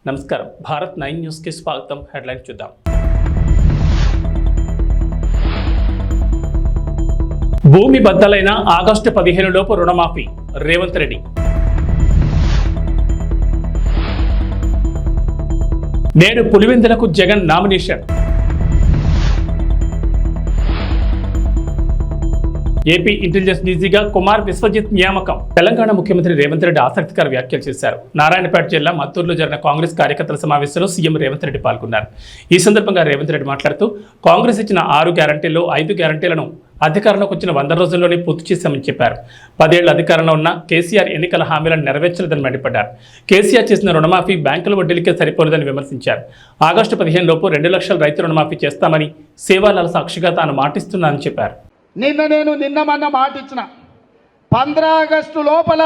నమస్కారం. భారత్ 9 న్యూస్ కి స్వాగతం. హెడ్లైన్ చూద్దాం. భూమి బద్దలైన ఆగస్టు 15 లోపు రుణమాఫీ, రేవంత్ రెడ్డి. నేడు పులివెందులకు జగన్ నామినేషన్. ఏపీ ఇంటెలిజెన్స్ డీజీగా కుమార్ విశ్వజిత్ నియామకం. తెలంగాణ ముఖ్యమంత్రి రేవంత్ రెడ్డి ఆసక్తికర వ్యాఖ్యలు చేశారు. నారాయణపేట జిల్లా మత్తూరులో జరిగిన కాంగ్రెస్ కార్యకర్తల సమావేశంలో సీఎం రేవంత్ రెడ్డి పాల్గొన్నారు. ఈ సందర్భంగా రేవంత్ రెడ్డి మాట్లాడుతూ కాంగ్రెస్ ఇచ్చిన 6 గ్యారంటీల్లో 5 గ్యారంటీలను అధికారంలోకి వచ్చిన 100 రోజుల్లోనే పూర్తి చేశామని చెప్పారు. 10 ఏళ్ల అధికారంలో ఉన్న కేసీఆర్ ఎన్నికల హామీలను నెరవేర్చలేదని మండిపడ్డారు. కేసీఆర్ చేసిన రుణమాఫీ బ్యాంకుల వడ్డీలకే సరిపోలేదని విమర్శించారు. ఆగస్టు 15 లోపు 2 లక్షల రైతు రుణమాఫీ చేస్తామని సేవాలాల్ సాక్షిగా తాను మాటిస్తున్నానని చెప్పారు. నిన్న మాట ఇచ్చిన 15 ఆగస్టు లోపల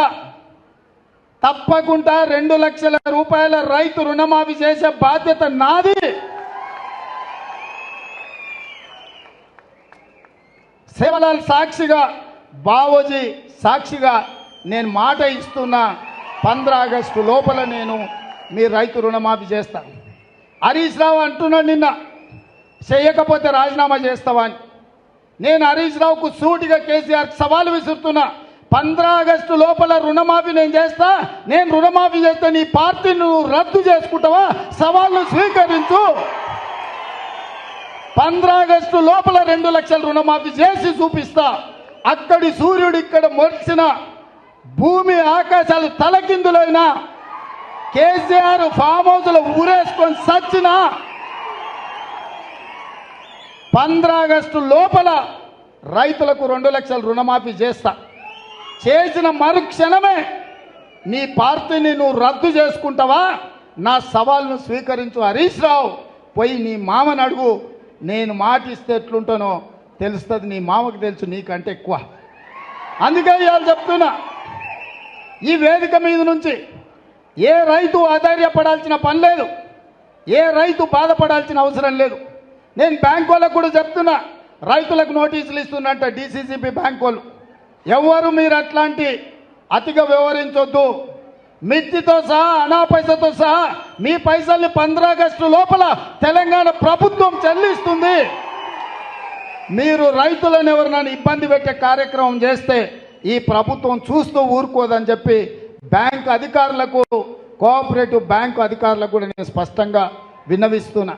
తప్పకుండా 2 లక్షల రూపాయల రైతు రుణమాఫీ చేసే బాధ్యత నాది. సేవలాల్ సాక్షిగా, బావోజీ సాక్షిగా నేను మాట ఇస్తున్నా. 15 ఆగస్టు లోపల నేను మీ రైతు రుణమాఫీ చేస్తాను. హరీష్ రావు అంటున్నాడు నిన్న, చేయకపోతే రాజీనామా చేస్తావా అని. నేను హరీష్ రావుకు సూటిగా కేసీఆర్ సవాలు విసురుతున్నా. 15 ఆగస్టు లోపల రుణమాఫీ నేను చేస్తా. నేను రుణమాఫీ చేస్తే నీ పార్టీని నువ్వు రద్దు చేసుకుంటావా? సవాల్ను స్వీకరించు. 15 ఆగస్టు లోపల 2 లక్షల రుణమాఫీ చేసి చూపిస్తా. అక్కడి సూర్యుడు ఇక్కడ మొలిచిన, భూమి ఆకాశాలు తలకిందులైనా, కేసీఆర్ ఫామ్ హౌస్లో ఊరేసుకొని సచ్చినా 15 ఆగస్టు లోపల రైతులకు 2 లక్షల రుణమాఫీ చేస్తా. చేసిన మరుక్షణమే నీ పార్టీని నువ్వు రద్దు చేసుకుంటావా? నా సవాల్ను స్వీకరించు. హరీష్ రావు పోయి నీ మామని అడుగు. నేను మాటిస్తే ఎట్లుంటానో తెలుస్తుంది. నీ మామకు తెలుసు నీకంటే ఎక్కువ. అందుకే ఇవాళ చెప్తున్నా, ఈ వేదిక మీద నుంచి ఏ రైతు ఆధైర్యపడాల్సిన పని లేదు, ఏ రైతు బాధపడాల్సిన అవసరం లేదు. నేను బ్యాంక్ వాళ్ళకు కూడా చెప్తున్నా, రైతులకు నోటీసులు ఇస్తున్నట్ట డీసీసీబీ బ్యాంక్ వాళ్ళు. ఎవరు మీరు అట్లాంటి అతిగా వ్యవహరించొద్దు. మిర్చితో సహా, అనా పైసతో సహా మీ పైసల్ని 15 ఆగస్టు లోపల తెలంగాణ ప్రభుత్వం చెల్లిస్తుంది. మీరు రైతులను ఎవరినైనా ఇబ్బంది పెట్టే కార్యక్రమం చేస్తే ఈ ప్రభుత్వం చూస్తూ ఊరుకోదని చెప్పి బ్యాంక్ అధికారులకు, కోఆపరేటివ్ బ్యాంకు అధికారులకు కూడా నేను స్పష్టంగా విన్నవిస్తున్నా.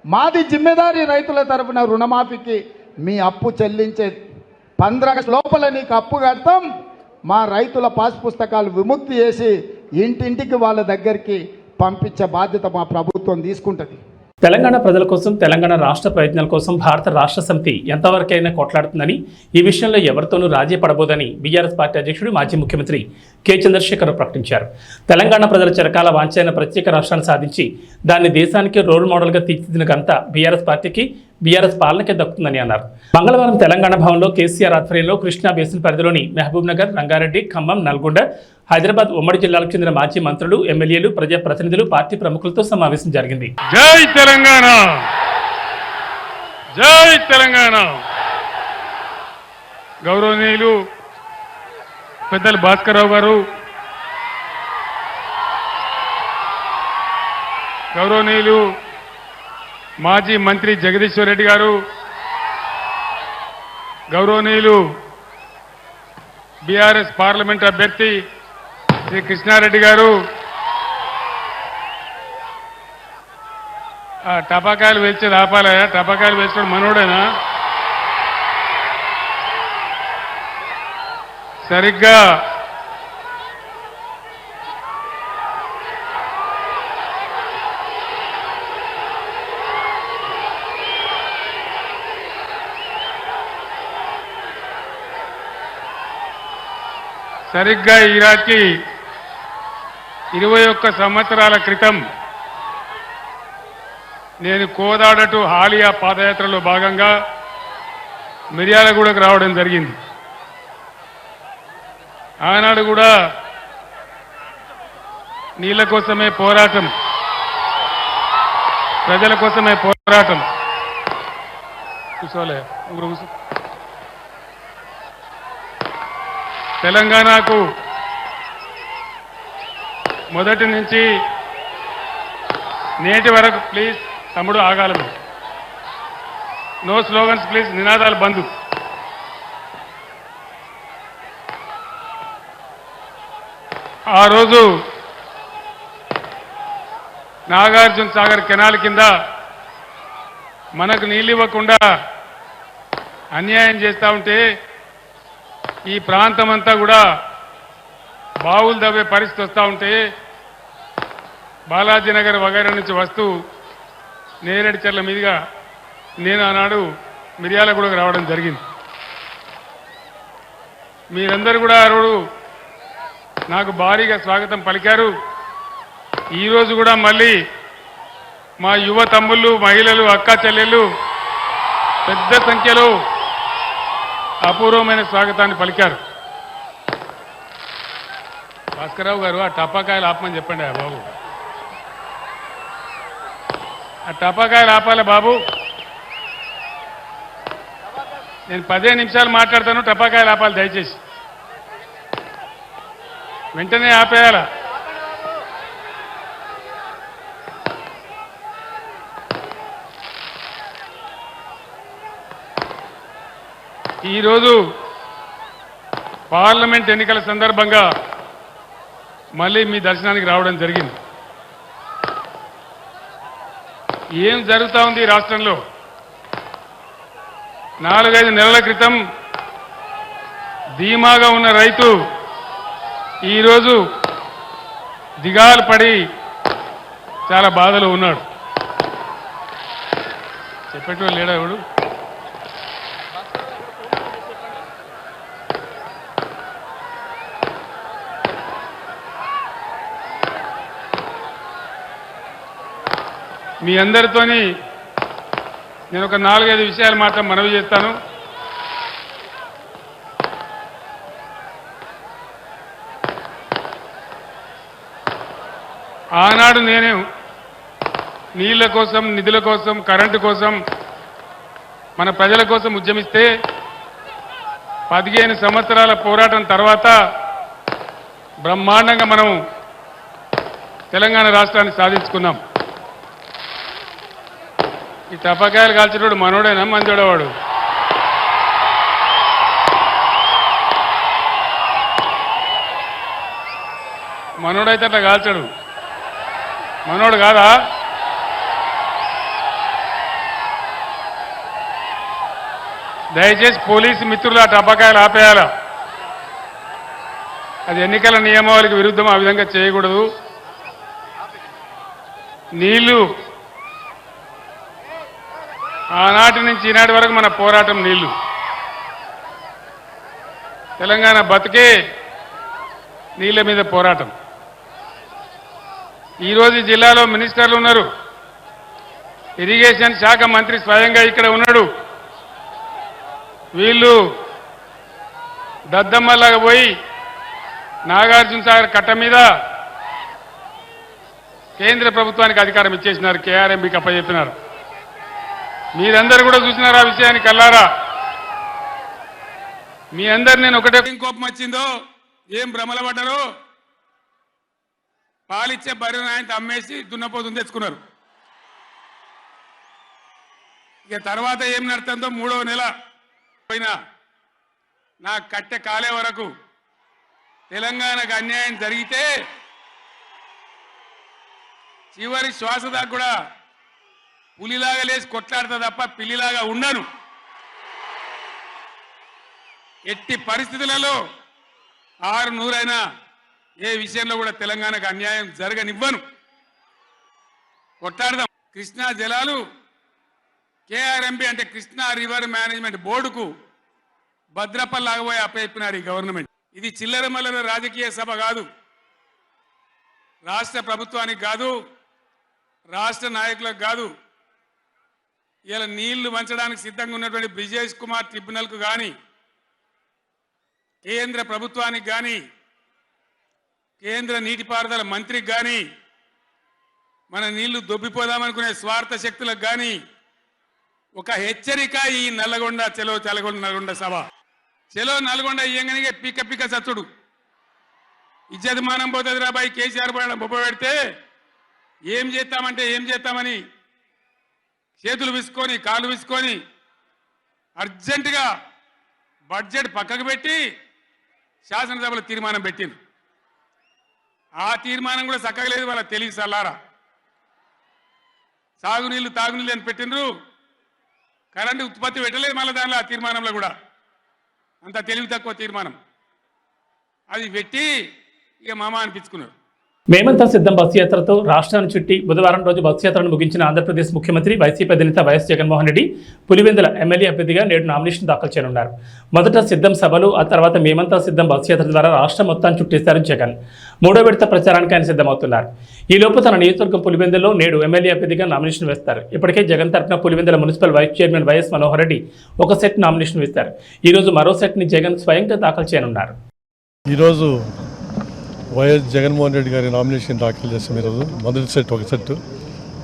మాది జిమ్మెదారీ రైతుల తరఫున రుణమాఫీకి మీ అప్పు చెల్లించేది. 15 ఆగస్టు లోపల నీకు అప్పు కడతాం. మా రైతుల పాస్ పుస్తకాలు విముక్తి చేసి ఇంటింటికి వాళ్ళ దగ్గరికి పంపించే బాధ్యత మా ప్రభుత్వం తీసుకుంటుంది. తెలంగాణ ప్రజల కోసం, తెలంగాణ రాష్ట్ర ప్రయోజనాల కోసం భారత రాష్ట్ర సమితి ఎంతవరకైనా కొట్లాడుతుందని, ఈ విషయంలో ఎవరితోనూ రాజీ పడబోదని బీఆర్ఎస్ పార్టీ అధ్యక్షుడు, మాజీ ముఖ్యమంత్రి కె చంద్రశేఖర్ ప్రకటించారు. తెలంగాణ ప్రజల చిరకాల వాంఛైన ప్రత్యేక రాష్ట్రాన్ని సాధించి దాన్ని దేశానికి రోల్ మోడల్గా తీర్చిదిద్దిన ఘనత బీఆర్ఎస్ పార్టీకి, బీఆర్ఎస్ పాలనకే దక్కుతుందని అన్నారు. మంగళవారం తెలంగాణ భవన్లో కేసీఆర్ ఆధ్వర్యంలో కృష్ణా బేసిన్ పరిధిలోని మహబూబ్ నగర్, రంగారెడ్డి, ఖమ్మం, నల్గొండ, హైదరాబాద్ ఉమ్మడి జిల్లాలకు చెందిన మాజీ మంత్రులు, ఎమ్మెల్యేలు, ప్రజాప్రతినిధులు, పార్టీ ప్రముఖులతో సమావేశం జరిగింది. జై తెలంగాణ, జై తెలంగాణ. గౌరవనీయులు పెద్దలు భాస్కర్రావు గారు, గౌరవనీయులు మాజీ మంత్రి జగదీశ్వర్ రెడ్డి గారు, గౌరవనీయులు బీఆర్ఎస్ పార్లమెంట్ అభ్యర్థి శ్రీ కృష్ణారెడ్డి గారు, టపాకాయలు వేల్చేది ఆపాలయా? టపాకాయలు వేసుకోవడం మనోడేనా? సరిగ్గా ఈనాటికి 21 సంవత్సరాల క్రితం నేను కోదాడ టు హాలియా పాదయాత్రలో భాగంగా మిర్యాలగూడకు రావడం జరిగింది. ఆనాడు కూడా నీళ్ళ కోసమే పోరాటం, ప్రజల కోసమే పోరాటం. కూర్చోలే తెలంగాణకు మొదటి నుంచి నేటి వరకు ప్లీజ్ తమ్ముడు ఆగాలి మీరు. నో స్లోగన్స్ ప్లీజ్, నినాదాలు బంద్. ఆ రోజు నాగార్జున సాగర్ కెనాల్ కింద మనకు నీళ్ళు ఇవ్వకుండా అన్యాయం చేస్తూ ఉంటే ఈ ప్రాంతం అంతా కూడా బావులు దవ్వే పరిస్థితి వస్తూ ఉంటే బాలాజీనగర్ వగైరా నుంచి వస్తూ నేరేడుచర్ల మీదుగా నేను ఆనాడు మిర్యాలగూడకు రావడం జరిగింది. మీరందరూ కూడా ఆ రోజు నాకు భారీగా స్వాగతం పలికారు. ఈరోజు కూడా మళ్ళీ మా యువ తమ్ముళ్ళు, మహిళలు, అక్కా చెల్లెళ్ళు పెద్ద సంఖ్యలో అపూర్వమైన స్వాగతాన్ని పలికారు. భాస్కరరావు గారు ఆ టపాకాయలు ఆపమని చెప్పండి బాబు. ఆ టపాకాయలు ఆపాలి బాబు. నేను 15 నిమిషాలు మాట్లాడతాను, టపాకాయలు ఆపాలి దయచేసి. వెంటనే ఆపేయాల. ఈరోజు పార్లమెంట్ ఎన్నికల సందర్భంగా మళ్ళీ మీ దర్శనానికి రావడం జరిగింది. ఏం జరుగుతూ ఉంది ఈ రాష్ట్రంలో? 4-5 నెలల క్రితం ధీమాగా ఉన్న రైతు ఈరోజు దిగాలు పడి చాలా బాధలో ఉన్నాడు. చెప్పేటోళ్ళు లేడా ఎవడు? మీ అందరితోని నేను ఒక 4-5 విషయాలు మాత్రం మనవి చేస్తాను. ఆనాడు నేను నీళ్ల కోసం, నిధుల కోసం, కరెంటు కోసం, మన ప్రజల కోసం ఉద్యమిస్తే 15 సంవత్సరాల పోరాటం తర్వాత బ్రహ్మాండంగా మనం తెలంగాణ రాష్ట్రాన్ని సాధించుకున్నాం. ఈ టపాకాయలు కాల్చేటోడు మనోడేనా మందోడవాడు? మనోడైతే అట్లా కాల్చాడు, మనోడు కాదా? దయచేసి పోలీసు మిత్రులు ఆ టపాకాయలు ఆపేయాల. అది ఎన్నికల నియమావళికి విరుద్ధం, ఆ విధంగా చేయకూడదు. నీళ్లు ఆనాటి నుంచి ఈనాటి వరకు మన పోరాటం నీళ్లు. తెలంగాణ బతుకే నీళ్ల మీద పోరాటం. ఈరోజు ఈ జిల్లాలో మినిస్టర్లు ఉన్నారు. ఇరిగేషన్ శాఖ మంత్రి స్వయంగా ఇక్కడ ఉన్నాడు. వీళ్ళు దద్దమ్మలాగా పోయి నాగార్జున సాగర్ కట్ట మీద కేంద్ర ప్రభుత్వానికి అధికారం ఇచ్చేసినారు, కేఆర్ఎంబీకి అప్పచెప్పినారు. మీరందరూ కూడా చూసినారు ఆ విషయాన్ని కల్లారా. మీ అందరు నేను ఒకటే, కోపం వచ్చిందో ఏం భ్రమల పడ్డారో, పాలిచ్చే బర్రెను ఆయన అమ్మేసి దున్నపోతుని తెచ్చుకున్నారు. ఇక తర్వాత ఏం నడుతుందో 3వ నెల పోయినా నా కట్టె కాలే వరకు తెలంగాణకు అన్యాయం జరిగితే చివరి శ్వాస దాకా కూడా పులిలాగా లేచి కొట్లాడతా తప్ప పిల్లిలాగా ఉండను. ఎట్టి పరిస్థితులలో 600 ఏ విషయంలో కూడా తెలంగాణకు అన్యాయం జరగనివ్వను. కొట్లాడదాం. కృష్ణా జలాలు కేఆర్ఎంబీ అంటే కృష్ణా రివర్ మేనేజ్మెంట్ బోర్డుకు భద్రపల్లాగబోయి అప్పచెప్పినారు ఈ గవర్నమెంట్. ఇది చిల్లర మల్లర రాజకీయ సభ కాదు, రాష్ట్ర ప్రభుత్వానికి కాదు, రాష్ట్ర నాయకులకు కాదు. ఇలా నీళ్లు వంచడానికి సిద్ధంగా ఉన్నటువంటి బ్రిజేష్ కుమార్ ట్రిబ్యునల్కు కానీ, కేంద్ర ప్రభుత్వానికి కానీ, కేంద్ర నీటిపారుదల మంత్రికి కానీ, మన నీళ్లు దొబ్బిపోదామనుకునే స్వార్థ శక్తులకు కానీ ఒక హెచ్చరిక ఈ నల్లగొండ చెలో నల్గొండ సభ. చెలో నల్గొండ ఇయ్యంగానే పిక్క పిక్క చచ్చుడు. ఇజ్జత్ మానం పోతుంది రాబాయి. కేసీఆర్ బొబ్బ పెడితే ఏం చేస్తామంటే ఏం చేస్తామని చేతులు విసుకొని కాళ్ళు విసుకొని అర్జెంటుగా బడ్జెట్ పక్కకు పెట్టి శాసనసభలో తీర్మానం పెట్టింది. ఆ తీర్మానం కూడా చక్కగా లేదు, వాళ్ళ తెలివి సల్లారా. సాగునీళ్ళు తాగునీళ్ళు అని పెట్టిండ్రు, కరెంటు ఉత్పత్తి పెట్టలేదు మళ్ళీ దానిలో ఆ తీర్మానంలో కూడా. అంత తెలివి తక్కువ తీర్మానం అది పెట్టి ఇక మామ అనిపించుకున్నారు. మేమంతా సిద్ధం బస్సు యాత్రతో రాష్ట్రాన్ని చుట్టి బుధవారం రోజు బస్సు యాత్రను ముగించిన ఆంధ్రప్రదేశ్ ముఖ్యమంత్రి వైసీపీ అధినేత వైఎస్ జగన్మోహన్ రెడ్డి పులివెందుల ఎమ్మెల్యే అభ్యర్థిగా నేడు నామినేషన్ దాఖలు చేయనున్నారు. మొదట సిద్ధం సభలు, ఆ తర్వాత మేమంతా సిద్ధం బస్సు యాత్ర ద్వారా రాష్ట్రం మొత్తాన్ని చుట్టేశారు జగన్. మూడో విడత ప్రచారానికి ఆయన సిద్ధమవుతున్నారు. ఈ లోపు తన నియోజకవర్గం పులివెందులో నేడు ఎమ్మెల్యే అభ్యర్థిగా నామినేషన్ వేస్తారు. ఇప్పటికే జగన్ తరఫున Pulivendula municipal vice chairman YS Manohar Reddy ఒక సెట్ నామినేషన్ వేస్తారు. ఈ రోజు మరో సెట్ని జగన్ స్వయంగా దాఖలు చేయనున్నారు. ఈరోజు వైఎస్ జగన్మోహన్ రెడ్డి గారి నామినేషన్ దాఖలు చేస్తాం. ఈరోజు మొదటి సెట్ ఒక సెట్,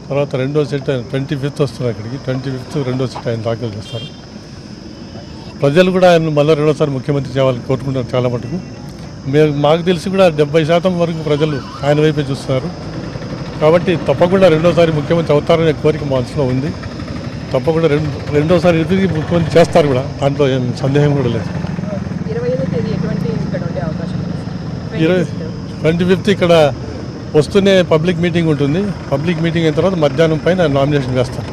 తర్వాత రెండో సెట్ ఆయన 25th వస్తున్నారు. ఇక్కడికి 25th రెండో సెట్ ఆయన దాఖలు చేస్తారు. ప్రజలు కూడా ఆయన మళ్ళీ రెండోసారి ముఖ్యమంత్రి చేయాలని కోరుకుంటారు చాలా మటుకు. మాకు తెలిసి కూడా 70% వరకు ప్రజలు ఆయన వైపే చూస్తున్నారు. కాబట్టి తప్పకుండా రెండోసారి ముఖ్యమంత్రి అవుతారనే కోరిక మా మనసులో ఉంది. తప్పకుండా రెండోసారి ఎదురు ముఖ్యమంత్రి చేస్తారు కూడా, దాంట్లో ఏం సందేహం కూడా లేదు. 25th ఇక్కడ వస్తూనే పబ్లిక్ మీటింగ్ ఉంటుంది. పబ్లిక్ మీటింగ్ అయిన తర్వాత మధ్యాహ్నం పైన నామినేషన్ వేస్తారు.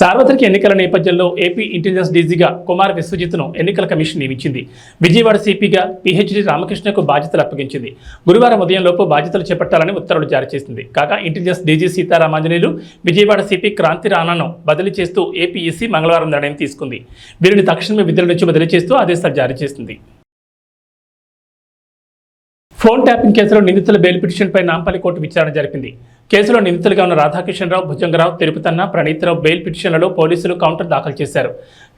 సార్వత్రిక ఎన్నికల నేపథ్యంలో ఏపీ ఇంటెలిజెన్స్ డీజీగా కుమార్ విశ్వజిత్ను ఎన్నికల కమిషన్ నియమించింది. విజయవాడ సిపిగా పిహెచ్డి రామకృష్ణకు బాధ్యతలు అప్పగించింది. గురువారం ఉదయంలోపు బాధ్యతలు చేపట్టాలని ఉత్తర్వులు జారీ చేసింది. కాగా intelligence DG Seetharamanjaneyulu Vijayawada CP Kranthi రాణాను బదిలీ చేస్తూ ఏపీఈసీ మంగళవారం నిర్ణయం తీసుకుంది. వీరిని తక్షణమే విధుల నుంచి బదిలీ చేస్తూ ఆదేశాలు జారీ చేసింది. ఫోన్ ట్యాపింగ్ కేసులో నిందితుల బెయిల్ పిటిషన్పై నాంపల్లి కోర్టు విచారణ జరిపింది. కేసులో నిందితులుగా ఉన్న రాధాకిషన్రావు, భుజంగరావు, తిరుపతన్న, ప్రణీత్రావు బెయిల్ పిటిషన్లలో పోలీసులు కౌంటర్ దాఖలు చేశారు.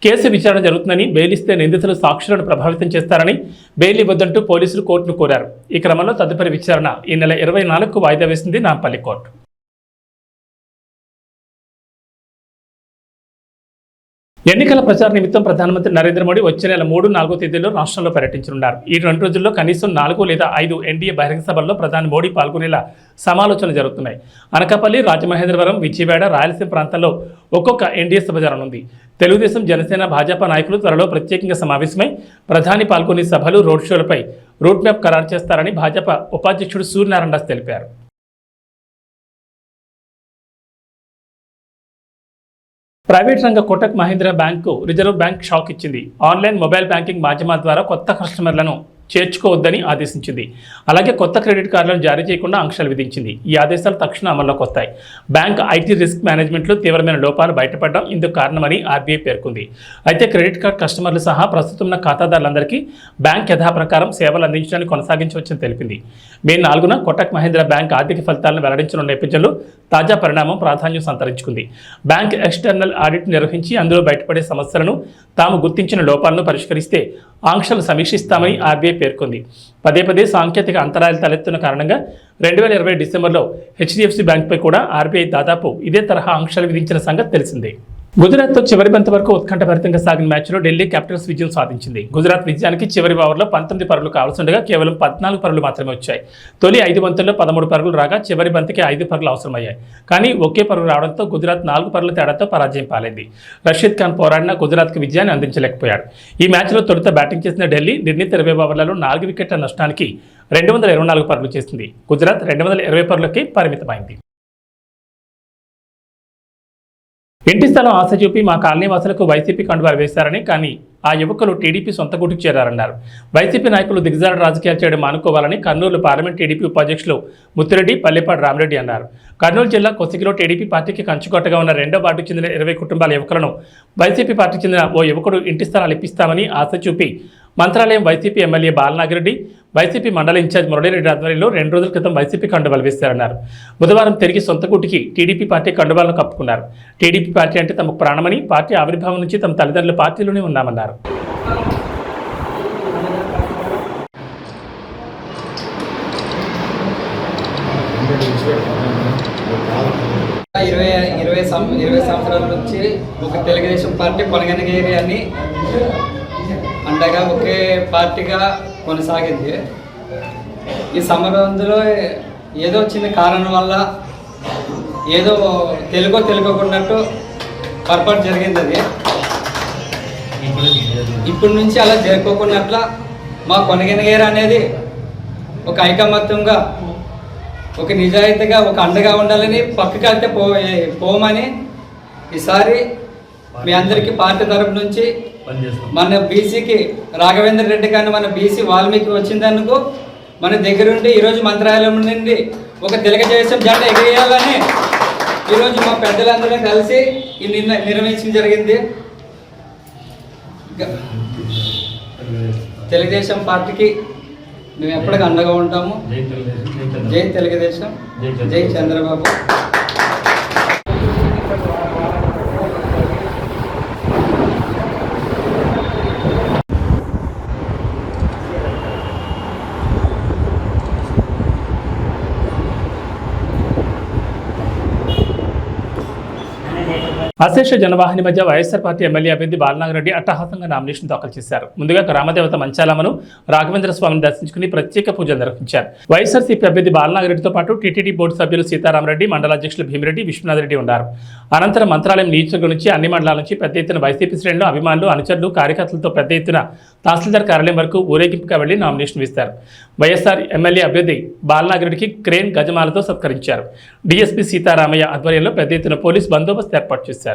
కేసు విచారణ జరుగుతుందని, బెయిల్ ఇస్తే నిందితులు సాక్షులను ప్రభావితం చేస్తారని బెయిల్ ఇవ్వద్దంటూ పోలీసులు కోర్టును కోరారు. ఈ క్రమంలో తదుపరి విచారణ ఈ నెల 24కు వాయిదా వేసింది నాంపల్లి కోర్టు. ఎన్నికల ప్రచార నిమిత్తం ప్రధానమంత్రి నరేంద్ర మోడీ వచ్చే నెల 3, 4 తేదీల్లో రాష్ట్రంలో పర్యటించనున్నారు. ఈ 2 రోజుల్లో కనీసం 4 లేదా 5 ఎన్డీఏ బహిరంగ సభల్లో ప్రధాని మోడీ పాల్గొనేలా సమాలోచనలు జరుగుతున్నాయి. అనకాపల్లి, రాజమహేంద్రవరం, విజయవాడ, రాయలసీమ ప్రాంతాల్లో ఒక్కొక్క ఎన్డీఏ సభ జరగనుంది. తెలుగుదేశం, జనసేన, భాజపా నాయకులు త్వరలో ప్రత్యేకంగా సమావేశమై ప్రధాని పాల్గొనే సభలు, రోడ్ షోలపై రూట్ మ్యాప్ ఖరారు చేస్తారని భాజపా ఉపాధ్యక్షుడు సూర్యనారాయణ దాస్ తెలిపారు. ప్రైవేట్ రంగ Kotak Mahindra bank reserve bank shock ఇచ్చింది. ఆన్లైన్, మొబైల్ బ్యాంకింగ్ మాధ్యమాల ద్వారా కొత్త కస్టమర్లను చేర్చుకోవద్దని ఆదేశించింది. అలాగే కొత్త క్రెడిట్ కార్డులను జారీ చేయకుండా ఆంక్షలు విధించింది. ఈ ఆదేశాలు తక్షణ అమల్లోకి వస్తాయి. బ్యాంక్ ఐటీ రిస్క్ మేనేజ్మెంట్లో తీవ్రమైన లోపాలు బయటపడడం ఇందుకు కారణమని ఆర్బీఐ పేర్కొంది. అయితే క్రెడిట్ కార్డ్ కస్టమర్లు సహా ప్రస్తుతం ఉన్న ఖాతాదారులందరికీ బ్యాంక్ యథాప్రకారం సేవలు అందించడాన్ని కొనసాగించవచ్చని తెలిపింది. మే 4న కోటక్ మహీంద్రా బ్యాంక్ ఆర్థిక ఫలితాలను వెల్లడించనున్న నేపథ్యంలో తాజా పరిణామం ప్రాధాన్యం సంతరించుకుంది. బ్యాంక్ ఎక్స్టర్నల్ ఆడిట్ నిర్వహించి అందులో బయటపడే సమస్యలను, తాము గుర్తించిన లోపాలను పరిష్కరిస్తే ఆంక్షలు సమీక్షిస్తామని ఆర్బీఐ పేర్కొంది. పదే సాంకేతిక అంతరాయాలు తలెత్తున్న కారణంగా 2020 డిసెంబర్లో హెచ్డిఎఫ్సి బ్యాంక్పై కూడా ఆర్బీఐ దాదాపు ఇదే తరహా ఆంక్షలు విధించిన సంగతి తెలిసిందే. గుజరాత్తో చివరి బంతి వరకు ఉత్కంఠభరితంగా సాగిన మ్యాచ్లో ఢిల్లీ క్యాపిటల్స్ విజయం సాధించింది. గుజరాత్ విజయానికి చివరి ఓవర్లో 19 పరుగులు కావాల్సిండగా కేవలం 14 పరుగులు మాత్రమే వచ్చాయి. తొలి 5 బంతుల్లో 13 పరుగులు రాగా చివరి బంతికి 5 పరుగులు అవసరమయ్యాయి. కానీ ఒకే పరుగు రావడంతో గుజరాత్ 4 పరుగుల తేడాతో పరాజయం పాలైంది. రషీద్ ఖాన్ పోరాడిన గుజరాత్కి విజయాన్ని అందించలేకపోయాడు. ఈ మ్యాచ్లో తొలుత బ్యాటింగ్ చేసిన ఢిల్లీ నిర్ణీత 20 ఓవర్లలో 4 వికెట్ల నష్టానికి 224 పరుగులు చేసింది. గుజరాత్ 220 పరుగులకి పరిమితమైంది. ఇంటి స్థలం ఆశ చూపి మా కాలనీ వాసులకు వైసీపీ కండువాలు వేశారని, కానీ ఆ యువకులు టీడీపీ సొంత గూటికి చేరారన్నారు. వైసీపీ నాయకులు దిగజారు రాజకీయాలు చేయడం మానుకోవాలని కర్నూలు పార్లమెంట్ టీడీపీ ఉపాధ్యక్షులు ముత్తిరెడ్డి, పల్లెపాటి రామరెడ్డి అన్నారు. కర్నూలు జిల్లా కొసిగిలో టీడీపీ పార్టీకి కంచుకోటగా ఉన్న 2వ వార్డుకు చెందిన 20 కుటుంబాల యువకులను వైసీపీ పార్టీకి చెందిన ఓ యువకుడు ఇంటి స్థలాలు ఇప్పిస్తామని ఆశ చూపి Mantralayam YCP MLA Balanagi Reddy, YCP మండల ఇన్ఛార్జ్ మురళీరెడ్డి ఆధ్వర్యంలో 2 రోజుల క్రితం వైసీపీ కండువాలు వేశారన్నారు. బుధవారం తిరిగి సొంత గూటికి టీడీపీ పార్టీ కండువాలను కప్పుకున్నారు. టీడీపీ పార్టీ అంటే తమకు ప్రాణమని, పార్టీ ఆవిర్భావం నుంచి తమ తల్లిదండ్రుల పార్టీలోనే ఉన్నామన్నారు. 20 సంవత్సరాల నుంచి ఒక తెలుగుదేశం పార్టీ కొనగనగిరి అని అండగా ఒకే పార్టీగా కొనసాగింది. ఈ సమరంలో ఏదో చిన్న కారణం వల్ల ఏదో తెలుగుకున్నట్టు పొరపాటు జరిగింది. అది ఇప్పటి నుంచి అలా జరుపుకున్నట్ల మా కొనగనగిరి అనేది ఒక ఐకమత్యంగా, ఒక నిజాయితీగా, ఒక అండగా ఉండాలని, పక్కకి వెళ్తే పోమని ఈసారి మీ అందరికీ పార్టీ తరఫు నుంచి మన బీసీకి రాఘవేంద్ర రెడ్డి కానీ మన బీసీ వాల్మీకి వచ్చిందనుకో మన దగ్గరుండి ఈరోజు మంత్రాలయం నుండి ఒక తెలుగుదేశం జెండా ఎగరేయాలని ఈరోజు మా పెద్దలందరూ కలిసి ఈ నిర్ణయించడం జరిగింది. తెలుగుదేశం పార్టీకి మేము ఎప్పటికీ అండగా ఉంటాము. జై తెలుగుదేశం, జై చంద్రబాబు. అశేష జనవాహిని మధ్య వైఎస్ఆర్ పార్టీ ఎమ్మెల్యే అభ్యర్థి బాలనాగిరెడ్డి అట్టహాసంగా నామినేషన్ దాఖలు చేశారు. ముందుగా గ్రామదేవత మంచాలమ్మను రాఘవేంద్ర స్వామిని దర్శించుకుని ప్రత్యేక పూజలు నిర్వహించారు. వైఎస్ఆర్సీపీ అభ్యర్థి బాలనాగిరెడ్డితో పాటు టీటీడీ బోర్డు సభ్యులు సీతారామరెడ్డి, మండల అధ్యక్షులు భీమిరెడ్డి, విశ్వనాథ్ రెడ్డి ఉన్నారు. అనంతరం మంత్రాలయం నియోజకవర్గం నుంచి అన్ని మండలాల నుంచి పెద్ద ఎత్తున వైసీపీ శ్రేణులు, అభిమానులు, అనుచరులు, కార్యకర్తలతో పెద్ద ఎత్తున తహసీల్దార్ కార్యాలయం వరకు ఊరేగింపుగా వెళ్లి నామినేషన్ వేశారు. వైఎస్ఆర్ ఎమ్మెల్యే అభ్యర్థి బాలనాగిరెడ్డికి క్రేన్ గజమాలతో సత్కరించారు. డీఎస్పీ సీతారామయ్య ఆధ్వర్యంలో పెద్ద ఎత్తున పోలీస్ బందోబస్తు ఏర్పాటు చేశారు.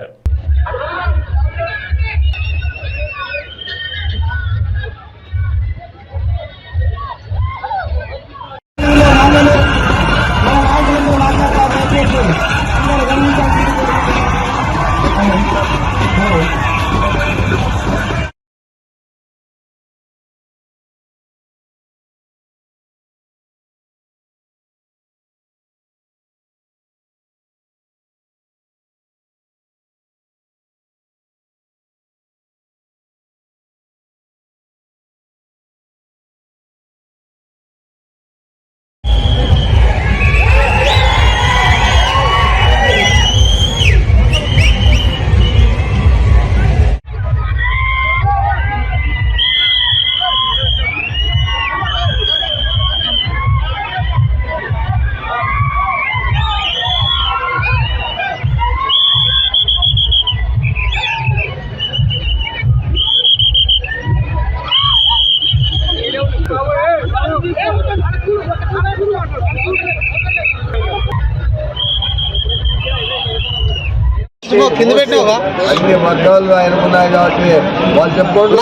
అన్ని వర్గాలు ఆయనకున్నాయి కాబట్టి వాళ్ళు చెప్పుకోండి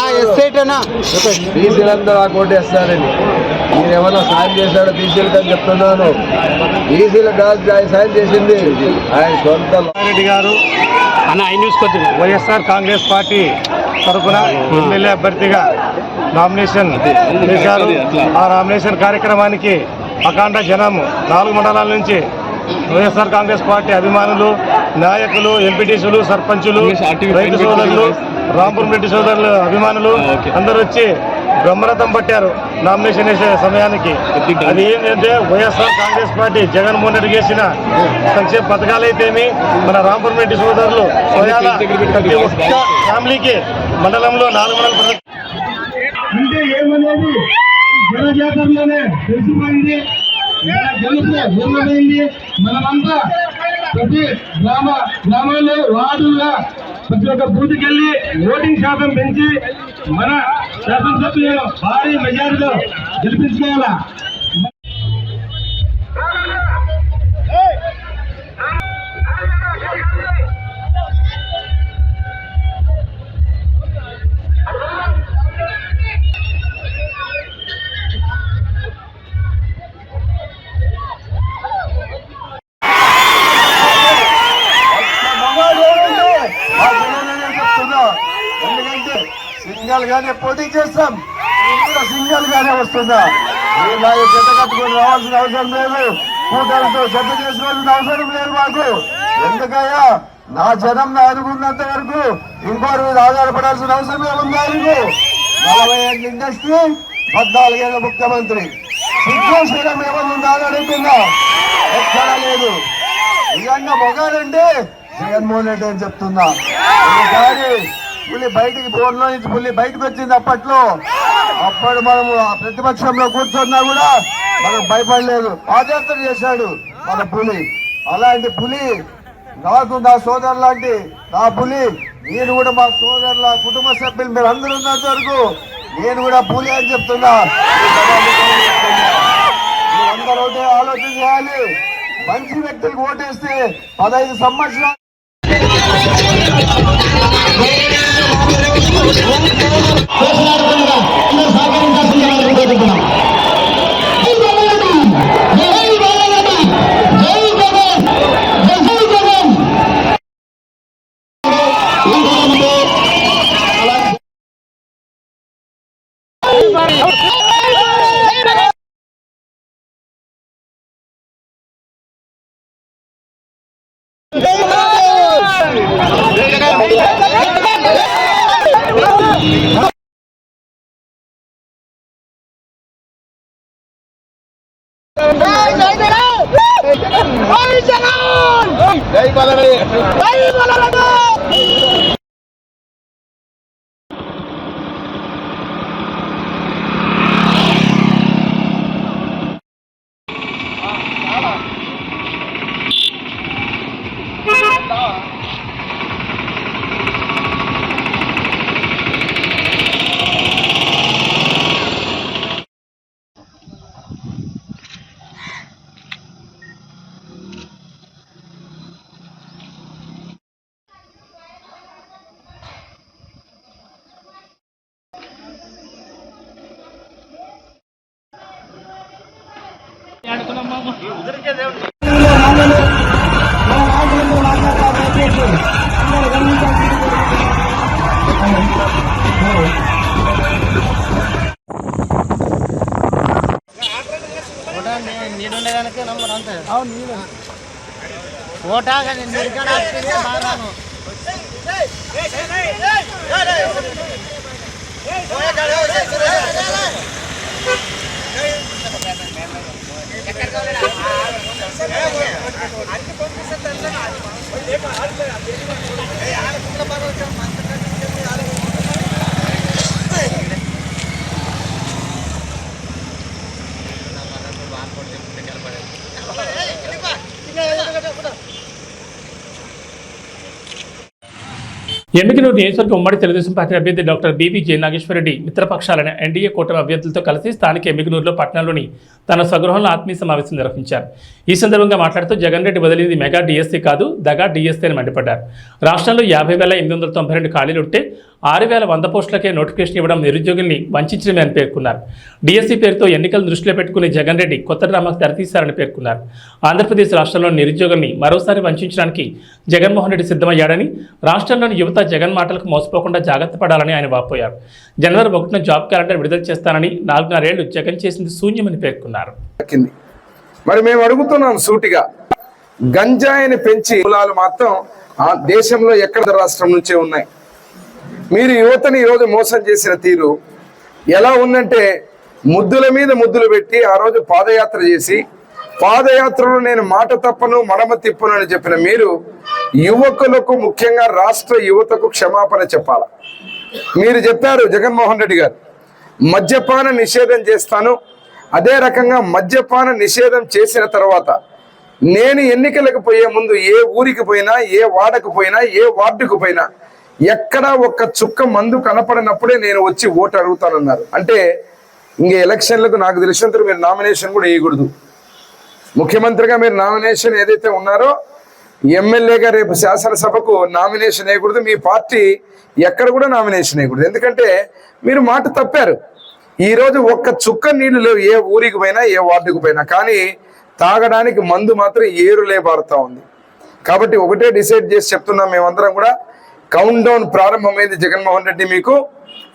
బీసీలందరూ ఆ కోటేస్తారని. మీరు ఏమన్నా సాయం చేశాడో బీసీలకు అని చెప్తున్నాను. బీసీలకు కాదు ఆయన సాయం చేసింది ఆయన సొంత. రెడ్డి గారు వైఎస్ఆర్ కాంగ్రెస్ పార్టీ తరఫున ఎమ్మెల్యే అభ్యర్థిగా నామినేషన్ చేశారు. ఆ నామినేషన్ కార్యక్రమానికి అఖండ జనం 4 మండలాల నుంచి వైఎస్ఆర్ కాంగ్రెస్ పార్టీ అభిమానులు, నాయకులు, ఎంపీటీసీలు, సర్పంచులు, రైతు సోదరులు, రాంపురం రెడ్డి సోదరులు అభిమానులు అందరూ వచ్చి బ్రహ్మరథం పట్టారు నామినేషన్ వేసే సమయానికి. అది ఏంటంటే వైఎస్ఆర్ కాంగ్రెస్ పార్టీ జగన్మోహన్ రెడ్డి చేసిన సంక్షేమ పథకాలైతేమి, మన రాంపురం రెడ్డి సోదరులు ప్రతి ఒక్క ఫ్యామిలీకి మండలంలో 4 మండల అంటే ఏమనేది జనజాతరలోనే తెలిసిపోయింది, జనమైంది. మనమంతా ప్రతి గ్రామాల్లో, వార్డుల్లో ప్రతి ఒక్క బూత్కి వెళ్ళి ఓటింగ్ శాతం పెంచి మన శాసనసభ్యులను భారీ మెజారిటీలో గెలిపించుకోవాలా. ఎందుకంటే సింగల్ గానే పోటీ చేస్తాం, సింగల్ గానే వస్తుందా. ఇలాగే చెత్త కట్టుకొని రావాల్సిన అవసరం లేదు, కూటమితో చెత్త చేసుకోవాల్సిన అవసరం లేదు మాకు. ఎందుకయ్యా నా జనం నా అనుకున్నంత వరకు ఇంకోరి మీద ఆధారపడాల్సిన అవసరం ఏముంది? ఆయనకు 40 ఏళ్ళ ఇండస్ట్రీ, 14 ఏళ్ళ ముఖ్యమంత్రి. సిద్ధేశ్వరం ఏమన్నా అడుగుతుందా? ఎక్కడా లేదు. నిజంగా మొగాడంటే జగన్మోహన్ రెడ్డి అని చెప్తున్నా. ఒకసారి పులి బయటికి ఫోన్లో నుంచి పులి బయటకు వచ్చింది. అప్పట్లో అప్పుడు మనము ప్రతిపక్షంలో కూర్చున్నా కూడా మనకు భయపడలేదు, పాదయాత్ర చేశాడు మన పులి. అలాంటి పులి నాకు నా సోదరు లాంటి నా పులి, నేను కూడా మా సోదరుల కుటుంబ సభ్యులు మీరు అందరూ ఉన్నంత వరకు నేను కూడా పులి అని చెప్తున్నా. మీరందరూ ఒకటే ఆలోచన చేయాలి, మంచి వ్యక్తులకు ఓటేస్తే 15 సంవత్సరాలు ఎమ్మిగనూరు నియోజకవర్గ ఉమ్మడి తెలుగుదేశం పార్టీ అభ్యర్థి డాక్టర్ బీవీ జయనాగేశ్వరరెడ్డి మిత్రపక్షాలైన ఎన్డీఏ కూటమి అభ్యర్థులతో కలిసి స్థానిక ఎమ్మిగనూరులో పట్టణంలోని తన స్వగృహంలో ఆత్మీయ సమావేశం నిర్వహించారు. ఈ సందర్భంగా మాట్లాడుతూ జగన్ రెడ్డి వదిలింది మెగా డిఎస్సీ కాదు, దగా డిఎస్సీ అని మండిపడ్డారు. రాష్ట్రంలో 50,892 ఖాళీలుంటే 6,100 పోస్టులకే నోటిఫికేషన్ ఇవ్వడం నిరుద్యోగుల్ని వంచడమే అని పేర్కొన్నారు. డిఎస్సీ పేరుతో ఎన్నికలను దృష్టిలో పెట్టుకుని జగన్ రెడ్డి కొత్త డ్రామాకు తెరతీశారని పేర్కొన్నారు. ఆంధ్రప్రదేశ్ రాష్ట్రంలోని నిరుద్యోగుల్ని మరోసారి వంచడానికి జగన్మోహన్ రెడ్డి సిద్ధమయ్యాడని, రాష్ట్రంలోని యువత జగన్ మాటలకు మోసపోకుండా జాగ్రత్త పడాలని ఆయన వాపోయారు. జనవరి 1న జాబ్ క్యాలెండర్ విడుదల చేస్తానని, 4.5 ఏళ్లు జగన్ చేసింది శూన్యమని పేర్కొన్నారు. మరి మేము అడుగుతున్నాం సూటిగా, గంజాయిని పెంచి మూలాలు మాత్రం ఆ దేశంలో ఎక్కడ రాష్ట్రం నుంచే ఉన్నాయి. మీరు యువతని ఈరోజు మోసం చేసిన తీరు ఎలా ఉందంటే, ముద్దుల మీద ముద్దులు పెట్టి ఆ రోజు పాదయాత్ర చేసి, పాదయాత్రలో నేను మాట తప్పను మడమ తిప్పను అని చెప్పిన మీరు యువకులకు, ముఖ్యంగా రాష్ట్ర యువతకు క్షమాపణ చెప్పాలి. మీరు చెప్పారు జగన్మోహన్ రెడ్డి గారు, మద్యపాన నిషేధం చేస్తాను, అదే రకంగా మద్యపాన నిషేధం చేసిన తర్వాత నేను ఎన్నికలకు పోయే ముందు ఏ ఊరికి పోయినా, ఏ వాడకు పోయినా, ఏ వార్డుకు పోయినా ఎక్కడా ఒక్క చుక్క మందు కనపడినప్పుడే నేను వచ్చి ఓటు అడుగుతానన్నారు. అంటే ఇంక ఎలక్షన్లకు నాకు తెలిసినంత మీరు నామినేషన్ కూడా వేయకూడదు. ముఖ్యమంత్రిగా మీరు నామినేషన్ ఏదైతే ఉన్నారో, ఎమ్మెల్యేగా రేపు శాసనసభకు నామినేషన్ వేయకూడదు, మీ పార్టీ ఎక్కడ కూడా నామినేషన్ వేయకూడదు. ఎందుకంటే మీరు మాట తప్పారు. ఈరోజు ఒక్క చుక్క నీళ్లు లేవు ఏ ఊరికి పోయినా, ఏ వార్డుకు పోయినా, కానీ తాగడానికి మందు మాత్రం ఏరులే బారుతా ఉంది. కాబట్టి ఒకటే డిసైడ్ చేసి చెప్తున్నాం, మేమందరం కూడా కౌంట్ డౌన్ ప్రారంభమైంది. జగన్మోహన్ రెడ్డి మీకు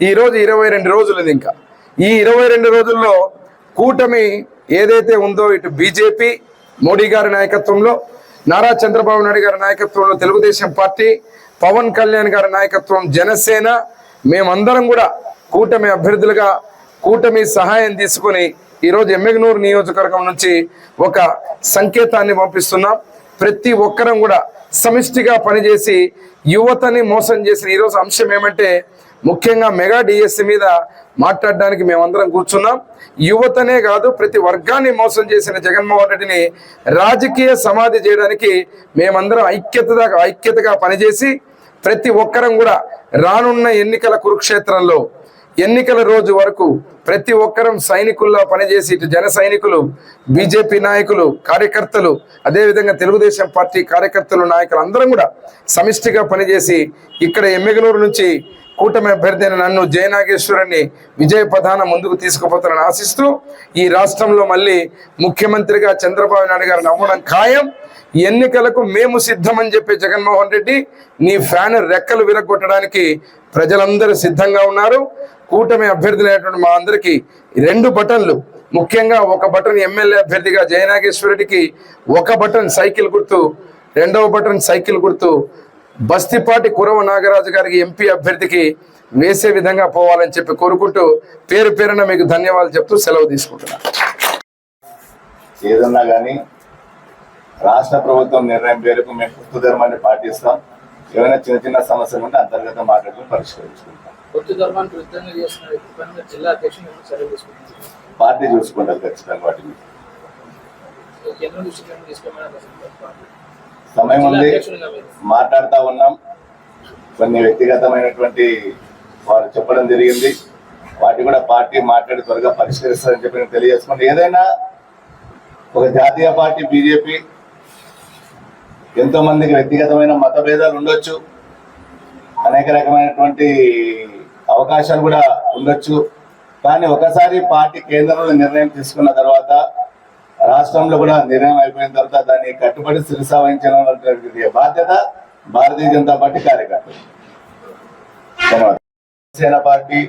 ఈరోజు 22 రోజులు. ఇంకా ఈ 22 రోజుల్లో కూటమి ఏదైతే ఉందో, ఇటు బీజేపీ మోడీ గారి నాయకత్వంలో, నారా చంద్రబాబు నాయుడు గారి నాయకత్వంలో తెలుగుదేశం పార్టీ, పవన్ కళ్యాణ్ గారి నాయకత్వం జనసేన, మేమందరం కూడా కూటమి అభ్యర్థులుగా కూటమి సహాయం తీసుకుని ఈరోజు ఎమ్మిగనూరు నియోజకవర్గం నుంచి ఒక సంకేతాన్ని పంపిస్తున్నాం. ప్రతి ఒక్కరం కూడా సమిష్టిగా పనిచేసి యువతని మోసం చేసిన ఈరోజు అంశం ఏమంటే, ముఖ్యంగా మెగా డిఎస్సి మీద మాట్లాడడానికి మేమందరం కూర్చున్నాం. యువతనే కాదు ప్రతి వర్గాన్ని మోసం చేసిన జగన్మోహన్ రెడ్డిని రాజకీయ సమాధి చేయడానికి మేమందరం ఐక్యతగా పనిచేసి ప్రతి ఒక్కరం కూడా రానున్న ఎన్నికల కురుక్షేత్రంలో ఎన్నికల రోజు వరకు ప్రతి ఒక్కరం సైనికుల్లో పనిచేసి ఇటు జన సైనికులు, బీజేపీ నాయకులు, కార్యకర్తలు, అదేవిధంగా తెలుగుదేశం పార్టీ కార్యకర్తలు, నాయకులు అందరం కూడా సమిష్టిగా పనిచేసి ఇక్కడ ఎమ్మిగనూరు నుంచి కూటమి అభ్యర్థి అయిన నన్ను జయనాగేశ్వరాన్ని విజయ పథాన ముందుకు తీసుకుపోతానని ఆశిస్తూ ఈ రాష్ట్రంలో మళ్ళీ ముఖ్యమంత్రిగా చంద్రబాబు నాయుడు గారిని అవ్వడం ఖాయం. ఎన్నికలకు మేము సిద్ధమని చెప్పే జగన్మోహన్ రెడ్డి నీ ఫ్యాన్ రెక్కలు విరగొట్టడానికి ప్రజలందరూ సిద్ధంగా ఉన్నారు. కూటమి అభ్యర్థులైనటువంటి మా అందరికీ 2 బటన్లు, ముఖ్యంగా ఒక బటన్ ఎమ్మెల్యే అభ్యర్థిగా జయనాగేశ్వరుడికి, ఒక బటన్ సైకిల్ గుర్తు, 2వ బటన్ సైకిల్ గుర్తు బస్తిపాటి కురవ నాగరాజు గారికి ఎంపీ అభ్యర్థికి వేసే విధంగా పోవాలని చెప్పి కోరుకుంటూ పేరు పేరున మీకు ధన్యవాదాలు చెప్తూ సెలవు తీసుకుంటున్నాను. ఏదన్నా కానీ రాష్ట్ర ప్రభుత్వం నిర్ణయం మేరకు మేము హిందూ ధర్మాన్ని పాటిస్తాం. ఏమైనా చిన్న చిన్న సమస్యలు ఉంటే అంతర్గత మాట్లాడుకుని పరిష్కరించుకుంటాం. పార్టీ చూసుకుంటారు ఖచ్చితంగా. వాటిని సమయం ఉంది, మాట్లాడుతూ ఉన్నాం. కొన్ని వ్యక్తిగతమైనటువంటి వారు చెప్పడం జరిగింది, వాటి కూడా పార్టీ మాట్లాడి త్వరగా పరిష్కరిస్తారని చెప్పి నేను తెలియజేసుకుంటే, ఏదైనా ఒక జాతీయ పార్టీ బీజేపీ ఎంతో మందికి వ్యక్తిగతమైన మతభేదాలు ఉండొచ్చు, అనేక రకమైనటువంటి అవకాశాలు కూడా ఉండొచ్చు. కానీ ఒకసారి పార్టీ కేంద్రంలో నిర్ణయం తీసుకున్న తర్వాత, రాష్ట్రంలో కూడా నిర్ణయం అయిపోయిన తర్వాత దాన్ని కట్టుబడి శిరసా వహించిన బాధ్యత భారతీయ జనతా పార్టీ కార్యకర్తలు. ధన్యవాదాలు. జనసేన పార్టీ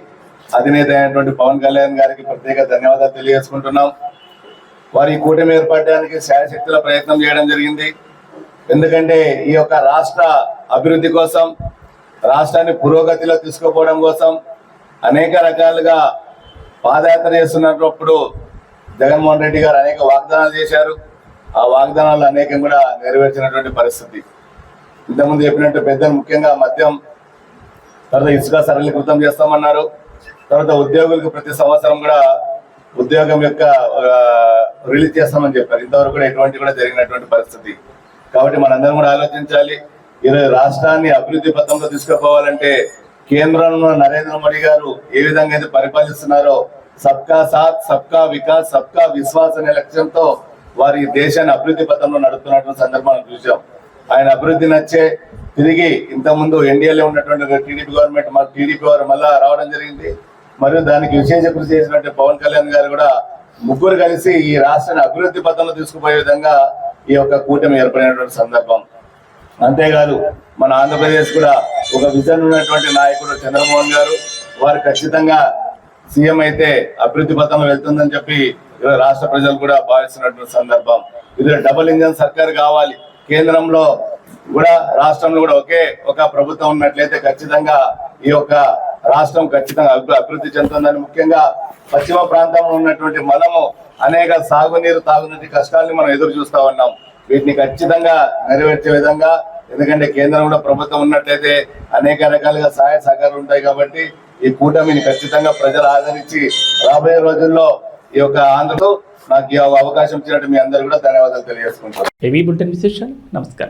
అధినేత అయినటువంటి పవన్ కళ్యాణ్ గారికి ప్రత్యేక ధన్యవాదాలు తెలియజేసుకుంటున్నాం. వారి కూటమి ఏర్పడడానికి శాయశక్తుల ప్రయత్నం చేయడం జరిగింది. ఎందుకంటే ఈ యొక్క రాష్ట్ర అభివృద్ధి కోసం, రాష్ట్రాన్ని పురోగతిలో తీసుకుపోవడం కోసం అనేక రకాలుగా పాదయాత్ర చేస్తున్నప్పుడు జగన్మోహన్ రెడ్డి గారు అనేక వాగ్దానాలు చేశారు. ఆ వాగ్దానాలు అనేకం కూడా నెరవేర్చినటువంటి పరిస్థితి. ఇంతకుముందు చెప్పినట్టు పెద్దలు ముఖ్యంగా మద్యం, తర్వాత ఇసుక సరళీకృతం చేస్తామన్నారు. తర్వాత ఉద్యోగులకు ప్రతి సంవత్సరం కూడా ఉద్యోగం యొక్క రిలీజ్ చేస్తామని చెప్పారు. ఇంతవరకు కూడా ఎటువంటి కూడా జరిగినటువంటి పరిస్థితి. కాబట్టి మనందరం కూడా ఆలోచించాలి. ఈరోజు రాష్ట్రాన్ని అభివృద్ధి పథంలో తీసుకుపోవాలంటే కేంద్రంలో నరేంద్ర మోడీ గారు ఏ విధంగా అయితే పరిపాలిస్తున్నారో, సబ్కా సాత్, సబ్కా వికాస్, సబ్కా విశ్వాస్ అనే లక్ష్యంతో వారి దేశాన్ని అభివృద్ధి పథంలో నడుపుతున్నటువంటి సందర్భాన్ని చూసాం. ఆయన అభివృద్ధి నచ్చే తిరిగి ఇంతకుముందు ఎన్డీఏలో ఉన్నటువంటి టీడీపీ గవర్నమెంట్, టీడీపీ వారు మళ్ళా రావడం జరిగింది. మరియు దానికి విశేష కృషి చేసినట్టు పవన్ కళ్యాణ్ గారు కూడా ముగ్గురు కలిసి ఈ రాష్ట్రాన్ని అభివృద్ధి పథంలో తీసుకుపోయే విధంగా ఈ యొక్క కూటమి ఏర్పడినటువంటి సందర్భం. అంతేకాదు మన ఆంధ్రప్రదేశ్ కూడా ఒక విజన్ ఉన్నటువంటి నాయకుడు చంద్రమోహన్ గారు, వారు ఖచ్చితంగా సీఎం అయితే అభివృద్ధి పథంలో వెళ్తుందని చెప్పి రాష్ట్ర ప్రజలు కూడా భావిస్తున్నటువంటి సందర్భం. ఇది డబుల్ ఇంజన్ సర్కార్ కావాలి. కేంద్రంలో కూడా రాష్ట్రంలో కూడా ఒకే ఒక ప్రభుత్వం ఉన్నట్లయితే ఖచ్చితంగా ఈ యొక్క రాష్ట్రం ఖచ్చితంగా అభివృద్ధి చెందుతుందని, ముఖ్యంగా పశ్చిమ ప్రాంతంలో ఉన్నటువంటి మనము అనేక సాగునీరు, తాగునీటి కష్టాలని మనం ఎదురు చూస్తా ఉన్నాం. వీటిని ఖచ్చితంగా నెరవేర్చే విధంగా, ఎందుకంటే కేంద్రం కూడా ప్రభుత్వం ఉన్నట్లయితే అనేక రకాలుగా సహాయ సహకారాలు ఉంటాయి. కాబట్టి ఈ కూటమిని ఖచ్చితంగా ప్రజలు ఆదరించి రాబోయే రోజుల్లో ఈ యొక్క ఆంధ్రలో నాకు ఈ అవకాశం ఇచ్చినట్టు మీ అందరూ కూడా ధన్యవాదాలు తెలియజేసుకుంటారు. ఏవీ బులెటిన్ విశేషాలు. నమస్కారం.